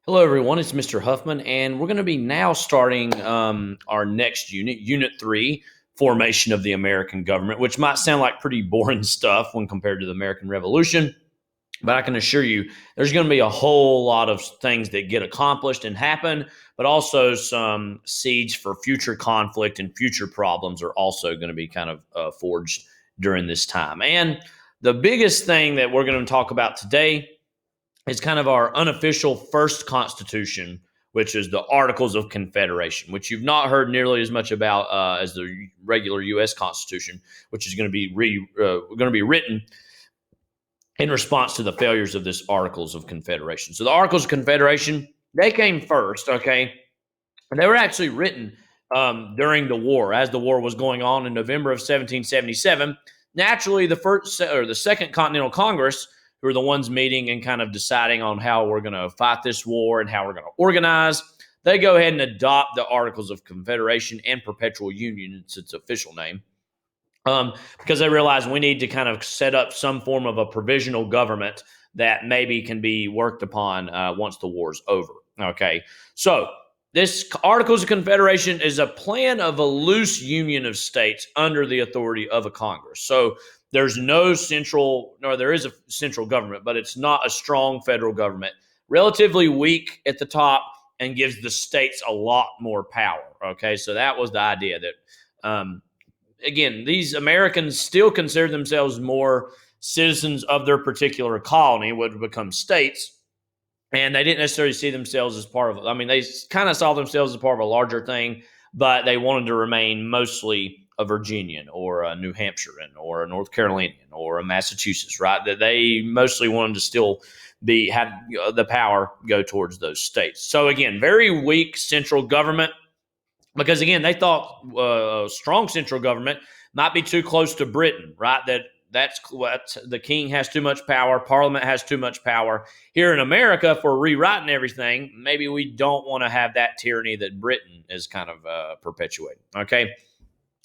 Hello, everyone. It's Mr. Huffman, and we're going to be now starting our next unit, Unit 3, Formation of the American Government, which might sound like pretty boring stuff when compared to the American Revolution. But I can assure you, there's going to be a whole lot of things that get accomplished and happen, but also some seeds for future conflict and future problems are also going to be kind of forged during this time. And the biggest thing that we're going to talk about today is kind of our unofficial first constitution, which is the Articles of Confederation, which you've not heard nearly as much about as the regular U.S. Constitution, which is going to be written in response to the failures of this Articles of Confederation. So the Articles of Confederation, they came first, okay, and they were actually written during the war, as the war was going on in November of 1777. Naturally, the Second Continental Congress, who are the ones meeting and kind of deciding on how we're going to fight this war and how we're going to organize, they go ahead and adopt the Articles of Confederation and Perpetual Union. It's its official name. Because they realize we need to kind of set up some form of a provisional government that maybe can be worked upon once the war's over. Okay, so this Articles of Confederation is a plan of a loose union of states under the authority of a Congress. So there is a central government, but it's not a strong federal government. Relatively weak at the top and gives the states a lot more power. Okay, so that was the idea that, again, these Americans still consider themselves more citizens of their particular colony, would become states. And they didn't necessarily see themselves as part of, they kind of saw themselves as part of a larger thing, but they wanted to remain mostly a Virginian or a New Hampshirean or a North Carolinian or a Massachusetts, right? That they mostly wanted to still have the power go towards those states. So again, very weak central government, because again, they thought a strong central government might be too close to Britain, right? That's what the king has too much power, Parliament has too much power. Here in America, if we're rewriting everything, maybe we don't want to have that tyranny that Britain is kind of perpetuating. Okay,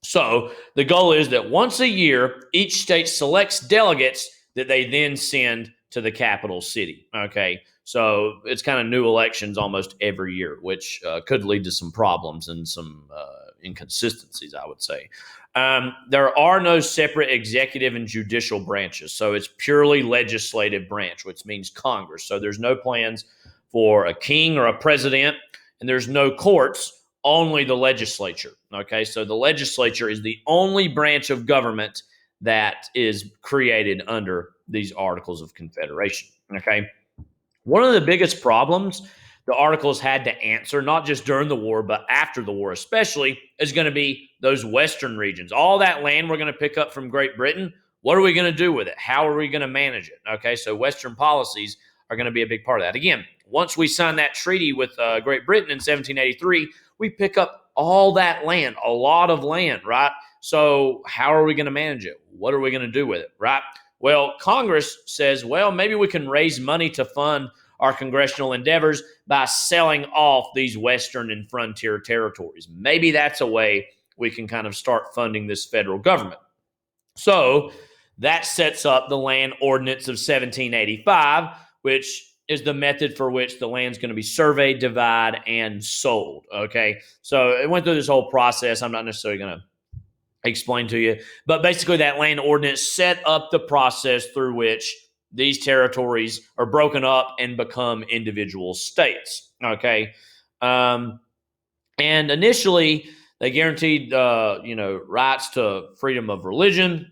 so the goal is that once a year, each state selects delegates that they then send to the capital city. Okay, so it's kind of new elections almost every year, which could lead to some problems and some inconsistencies, I would say. There are no separate executive and judicial branches, so it's purely legislative branch, which means Congress. So there's no plans for a king or a president, and there's no courts, only the legislature. Okay, so the legislature is the only branch of government that is created under these Articles of Confederation. Okay, one of the biggest problems the Articles had to answer, not just during the war, but after the war especially, is going to be those Western regions. All that land we're going to pick up from Great Britain, what are we going to do with it? How are we going to manage it? Okay, so Western policies are going to be a big part of that. Again, once we sign that treaty with Great Britain in 1783, we pick up all that land, a lot of land, right? So how are we going to manage it? What are we going to do with it, right? Well, Congress says, well, maybe we can raise money to fund our congressional endeavors by selling off these Western and frontier territories. Maybe that's a way we can kind of start funding this federal government. So that sets up the Land Ordinance of 1785, which is the method for which the land's going to be surveyed, divided, and sold. Okay, so it went through this whole process. I'm not necessarily going to explain to you, but basically that land ordinance set up the process through which these territories are broken up and become individual states. Okay, and initially they guaranteed rights to freedom of religion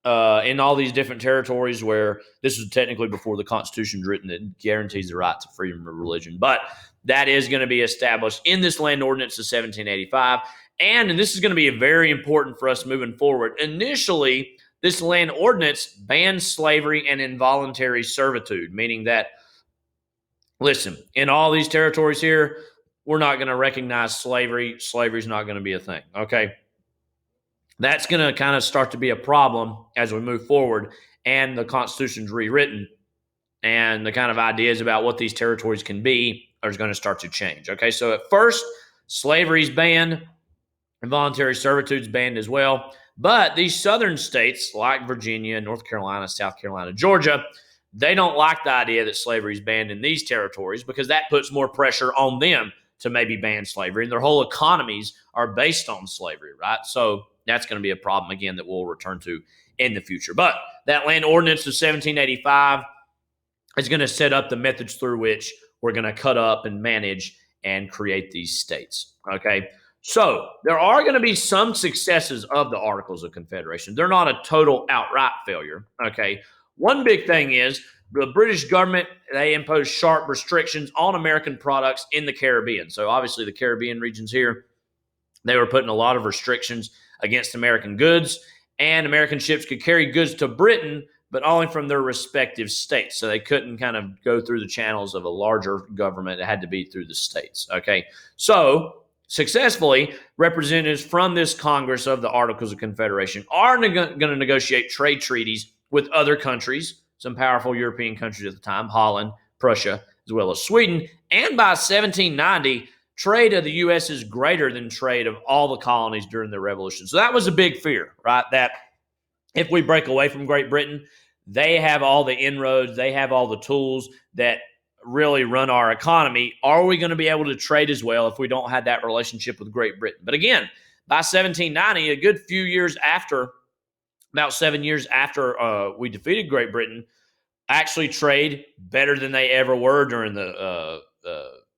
in all these different territories, where this was technically before the Constitution's written, that guarantees the right to freedom of religion. But that is going to be established in this land ordinance of 1785. And this is going to be very important for us moving forward. Initially, this land ordinance banned slavery and involuntary servitude, meaning that, listen, in all these territories here, we're not going to recognize slavery. Slavery is not going to be a thing, okay? That's going to kind of start to be a problem as we move forward and the Constitution's rewritten, and the kind of ideas about what these territories can be are going to start to change, okay? So at first, slavery is banned, involuntary servitude is banned as well. But these southern states like Virginia, North Carolina, South Carolina, Georgia, They don't like the idea that slavery is banned in these territories because that puts more pressure on them to maybe ban slavery. And their whole economies are based on slavery, right? So that's going to be a problem, again, that we'll return to in the future. But that land ordinance of 1785 is going to set up the methods through which we're going to cut up and manage and create these states. Okay. So there are going to be some successes of the Articles of Confederation. They're not a total outright failure. Okay. One big thing is the British government, they imposed sharp restrictions on American products in the Caribbean. So obviously the Caribbean regions here, they were putting a lot of restrictions against American goods, and American ships could carry goods to Britain, but only from their respective states. So they couldn't kind of go through the channels of a larger government. It had to be through the states. Okay. So successfully, representatives from this Congress of the Articles of Confederation are going to negotiate trade treaties with other countries, some powerful European countries at the time, Holland, Prussia, as well as Sweden. And by 1790, trade of the U.S. is greater than trade of all the colonies during the Revolution. So that was a big fear, right? That if we break away from Great Britain, they have all the inroads, they have all the tools that really run our economy. Are we going to be able to trade as well if we don't have that relationship with Great Britain? But again, by 1790, a good few years after, about 7 years after we defeated Great Britain, actually trade better than they ever were during the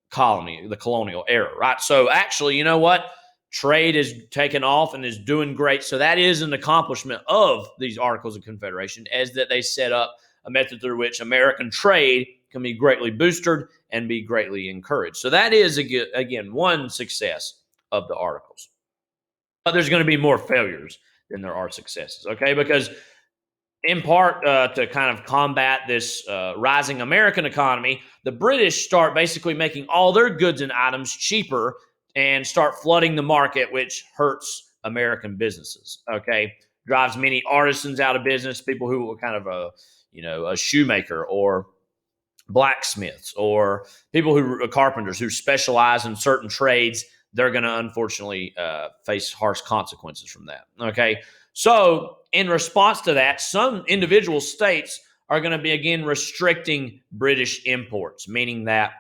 colonial era, right? So actually, you know what? Trade is taken off and is doing great. So that is an accomplishment of these Articles of Confederation, as that they set up a method through which American trade can be greatly boosted and be greatly encouraged. So that is, again, one success of the Articles. But there's going to be more failures than there are successes, okay? Because in part to kind of combat this rising American economy, the British start basically making all their goods and items cheaper and start flooding the market, which hurts American businesses, okay? Drives many artisans out of business, people who were kind of a shoemaker or blacksmiths or people who are carpenters who specialize in certain trades. They're going to unfortunately face harsh consequences from that, okay? So in response to that, some individual states are going to be, again, restricting British imports, meaning that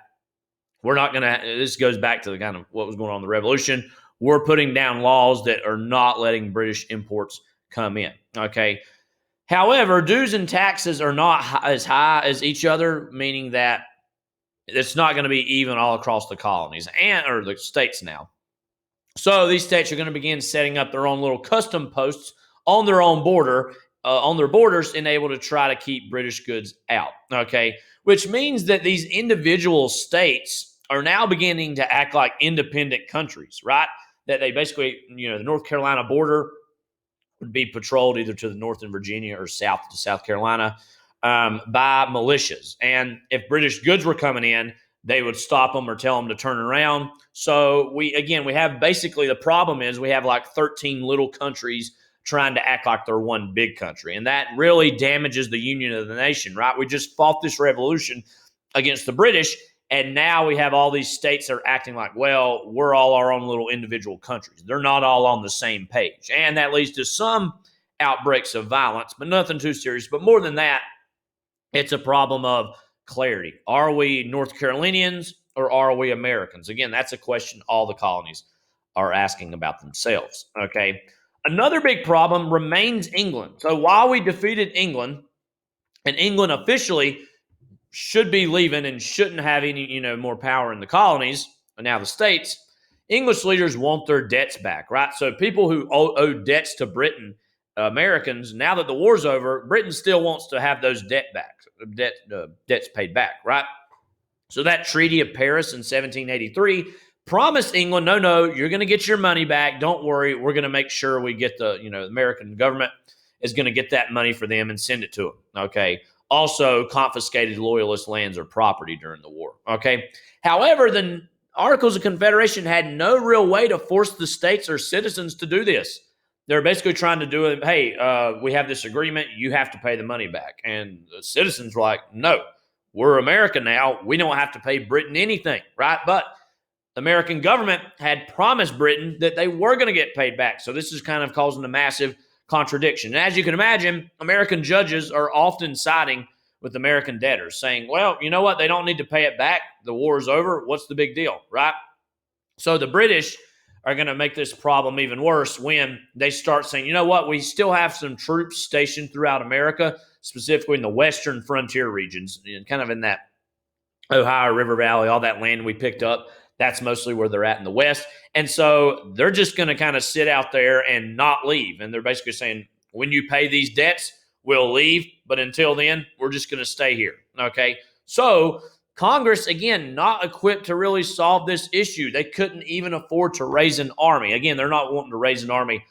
we're not going to, this goes back to the kind of what was going on in the Revolution. We're putting down laws that are not letting British imports come in, okay? However, dues and taxes are not as high as each other, meaning that it's not going to be even all across the colonies or the states now. So these states are going to begin setting up their own little custom posts on their own border, on their borders, and able to try to keep British goods out, okay? Which means that these individual states are now beginning to act like independent countries, right? That they basically, the North Carolina border would be patrolled either to the north in Virginia or south to South Carolina by militias. And if British goods were coming in, they would stop them or tell them to turn around. So we have basically, the problem is we have like 13 little countries trying to act like they're one big country. And that really damages the union of the nation, right? We just fought this revolution against the British, and now we have all these states that are acting like, well, we're all our own little individual countries. They're not all on the same page. And that leads to some outbreaks of violence, but nothing too serious. But more than that, it's a problem of clarity. Are we North Carolinians or are we Americans? Again, that's a question all the colonies are asking about themselves, okay? Another big problem remains England. So while we defeated England, and England officially should be leaving and shouldn't have any, more power in the colonies, and now the states, English leaders want their debts back, right? So people who owe debts to Britain, Americans, now that the war's over, Britain still wants to have those debts paid back, right? So that Treaty of Paris in 1783 promised England, no, you're going to get your money back. Don't worry. We're going to make sure we get the American government is going to get that money for them and send it to them, okay? Also confiscated loyalist lands or property during the war, okay? However, the Articles of Confederation had no real way to force the states or citizens to do this. They're basically trying to do it, hey, we have this agreement, you have to pay the money back. And the citizens were like, no, we're America now. We don't have to pay Britain anything, right? But the American government had promised Britain that they were going to get paid back. So this is kind of causing a massive contradiction. And as you can imagine, American judges are often siding with American debtors, saying, well, you know what? They don't need to pay it back. The war is over. What's the big deal, right? So the British are going to make this problem even worse when they start saying, you know what? We still have some troops stationed throughout America, specifically in the western frontier regions, kind of in that Ohio River Valley, all that land we picked up. That's mostly where they're at in the West. And so they're just going to kind of sit out there and not leave. And they're basically saying, when you pay these debts, we'll leave. But until then, we're just going to stay here. Okay. So Congress, again, not equipped to really solve this issue. They couldn't even afford to raise an army. Again, they're not wanting to raise an army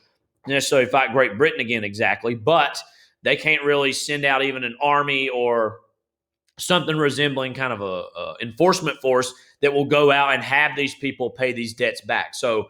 necessarily fight Great Britain again exactly, but they can't really send out even an army or something resembling kind of a enforcement force that will go out and have these people pay these debts back. So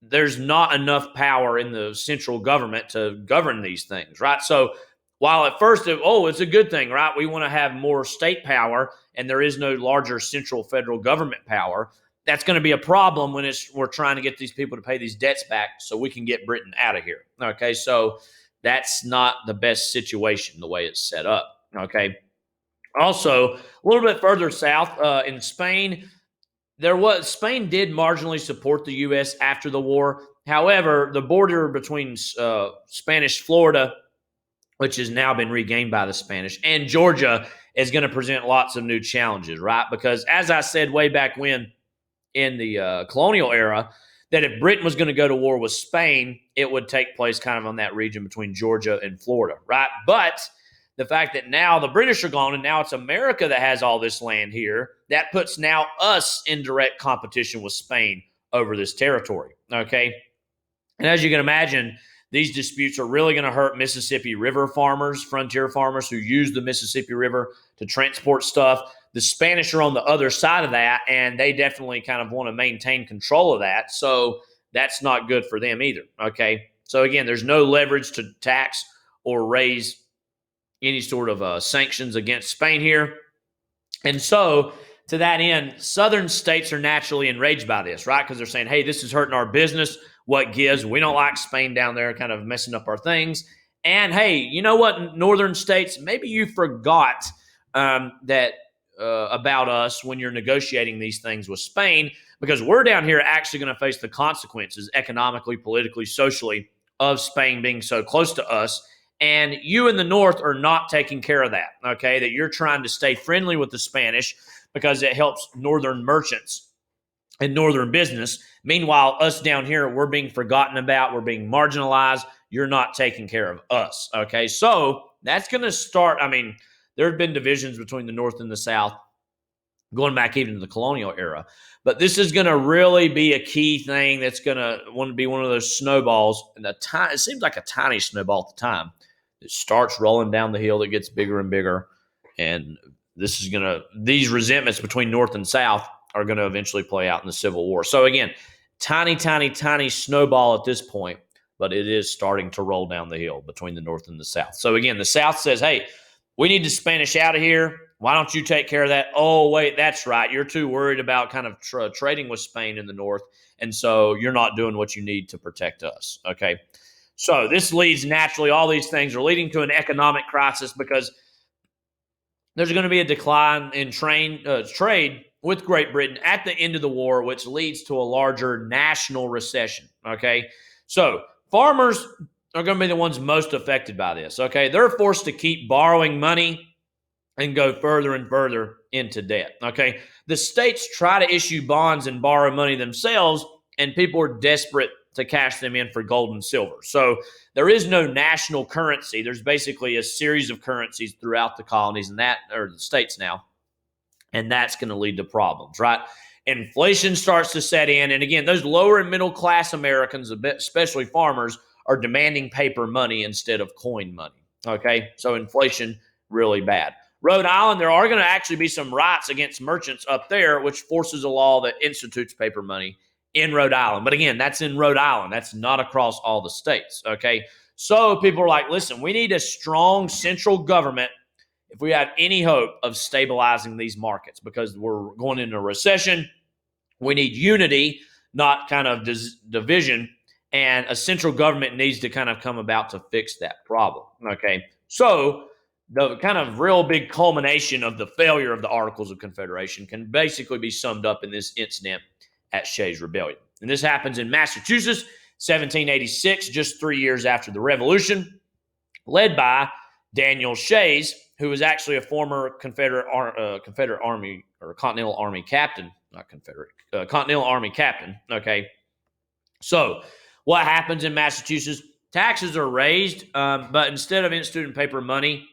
there's not enough power in the central government to govern these things, right? So while at first, it's a good thing, right? We want to have more state power and there is no larger central federal government power. That's going to be a problem when we're trying to get these people to pay these debts back so we can get Britain out of here. Okay, so that's not the best situation the way it's set up. Okay. Also, a little bit further south in Spain, Spain did marginally support the U.S. after the war. However, the border between Spanish Florida, which has now been regained by the Spanish, and Georgia is going to present lots of new challenges, right? Because as I said way back when in the colonial era, that if Britain was going to go to war with Spain, it would take place kind of on that region between Georgia and Florida, right? But the fact that now the British are gone and now it's America that has all this land here, that puts now us in direct competition with Spain over this territory, okay? And as you can imagine, these disputes are really going to hurt Mississippi River farmers, frontier farmers who use the Mississippi River to transport stuff. The Spanish are on the other side of that, and they definitely kind of want to maintain control of that. So that's not good for them either, okay? So again, there's no leverage to tax or raise any sort of sanctions against Spain here. And so to that end, southern states are naturally enraged by this, right? Because they're saying, hey, this is hurting our business. What gives? We don't like Spain down there kind of messing up our things. And hey, you know what, northern states, maybe you forgot that about us when you're negotiating these things with Spain, because we're down here actually going to face the consequences economically, politically, socially of Spain being so close to us. And you in the North are not taking care of that, okay? That you're trying to stay friendly with the Spanish because it helps northern merchants and northern business. Meanwhile, us down here, we're being forgotten about. We're being marginalized. You're not taking care of us, okay? So that's going to start. I mean, there have been divisions between the North and the South going back even to the colonial era. But this is going to really be a key thing that's going to want to be one of those snowballs. And it seems like a tiny snowball at the time. It starts rolling down the hill. That gets bigger and bigger. And these resentments between North and South are going to eventually play out in the Civil War. So again, tiny, tiny, tiny snowball at this point, but it is starting to roll down the hill between the North and the South. So again, the South says, hey, we need the Spanish out of here. Why don't you take care of that? Oh, wait, that's right. You're too worried about kind of trading with Spain in the North, and so you're not doing what you need to protect us, okay? So this leads naturally, all these things are leading to an economic crisis because there's going to be a decline in trade with Great Britain at the end of the war, which leads to a larger national recession, okay? So farmers are going to be the ones most affected by this, okay? They're forced to keep borrowing money and go further and further into debt, okay? The states try to issue bonds and borrow money themselves, and people are desperate to cash them in for gold and silver. So there is no national currency. There's basically a series of currencies throughout the colonies or the states now, and that's going to lead to problems, right? Inflation starts to set in, and again, those lower and middle class Americans, especially farmers, are demanding paper money instead of coin money, okay? So inflation, really bad. Rhode Island, there are going to actually be some riots against merchants up there, which forces a law that institutes paper money in Rhode Island. But again, that's in Rhode Island. That's not across all the states, okay? So people are like, listen, we need a strong central government if we have any hope of stabilizing these markets because we're going into a recession. We need unity, not kind of division, and a central government needs to kind of come about to fix that problem, okay? So the kind of real big culmination of the failure of the Articles of Confederation can basically be summed up in this incident at Shays Rebellion. And this happens in Massachusetts, 1786, just 3 years after the Revolution, led by Daniel Shays, who was actually a former Confederate Army or Continental Army captain, not Confederate, Continental Army captain. Okay. So what happens in Massachusetts? Taxes are raised, but instead of instituting paper money,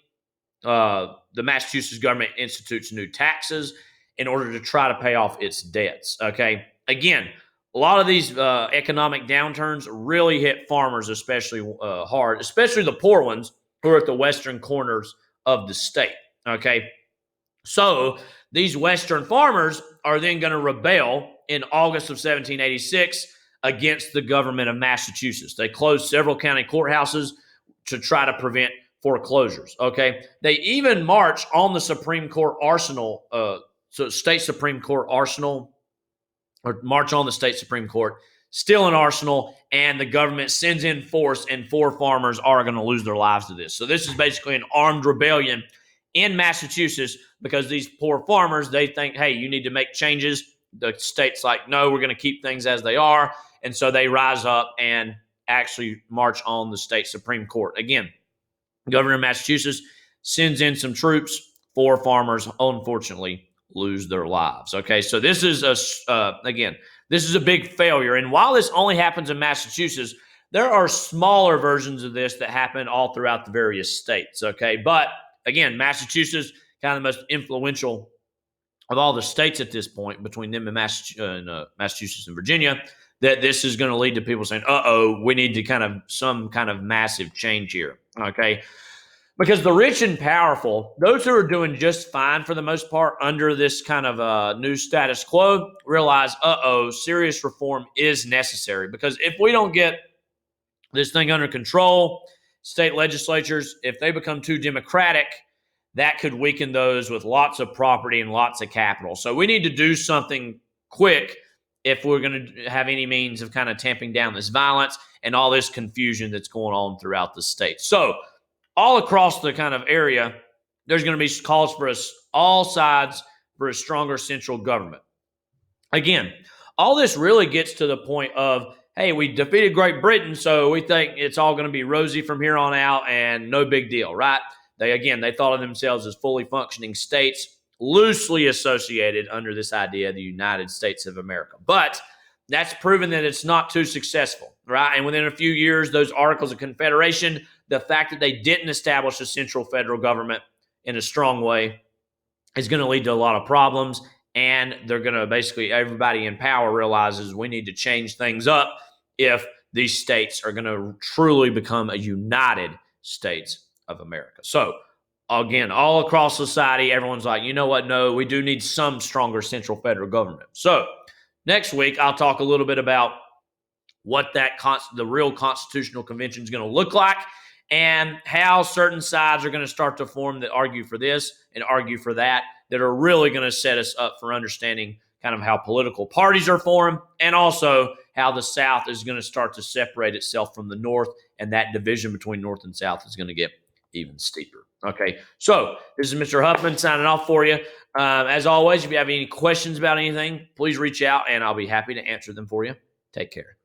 the Massachusetts government institutes new taxes in order to try to pay off its debts. Okay. Again, a lot of these economic downturns really hit farmers especially hard, especially the poor ones who are at the western corners of the state. Okay. So these western farmers are then going to rebel in August of 1786 against the government of Massachusetts. They closed several county courthouses to try to prevent foreclosures. Okay. They even march on the Supreme Court arsenal, so state Supreme Court arsenal, or march on the state Supreme Court, still an arsenal, and the government sends in force, and 4 farmers are going to lose their lives to this. So this is basically an armed rebellion in Massachusetts because these poor farmers, they think, hey, you need to make changes. The state's like, no, we're going to keep things as they are. And so they rise up and actually march on the state Supreme Court. Again, Governor of Massachusetts sends in some troops. 4 farmers, unfortunately, lose their lives. Okay, so this is this is a big failure. And while this only happens in Massachusetts, there are smaller versions of this that happen all throughout the various states. Okay, but again, Massachusetts, kind of the most influential of all the states at this point, between them and Massachusetts and Virginia, that this is going to lead to people saying, we need to some kind of massive change here. Okay. Because the rich and powerful, those who are doing just fine for the most part under this kind of new status quo, realize, serious reform is necessary. Because if we don't get this thing under control, state legislatures, if they become too democratic, that could weaken those with lots of property and lots of capital. So we need to do something quick if we're going to have any means of kind of tamping down this violence and all this confusion that's going on throughout the state. So all across the kind of area, there's going to be calls for all sides for a stronger central government. Again, all this really gets to the point of, hey, we defeated Great Britain, so we think it's all going to be rosy from here on out and no big deal, right? They thought of themselves as fully functioning states, loosely associated under this idea of the United States of America. But that's proven that it's not too successful, right? And within a few years, those Articles of Confederation, the fact that they didn't establish a central federal government in a strong way is going to lead to a lot of problems. And they're going to basically, everybody in power realizes we need to change things up if these states are going to truly become a United States of America. So again, all across society, everyone's like, you know what? No, we do need some stronger central federal government. So next week, I'll talk a little bit about what the real constitutional convention is going to look like and how certain sides are going to start to form that argue for this and argue for that are really going to set us up for understanding kind of how political parties are formed and also how the South is going to start to separate itself from the North, and that division between North and South is going to get even steeper. Okay, so this is Mr. Huffman signing off for you. As always, if you have any questions about anything, please reach out and I'll be happy to answer them for you. Take care.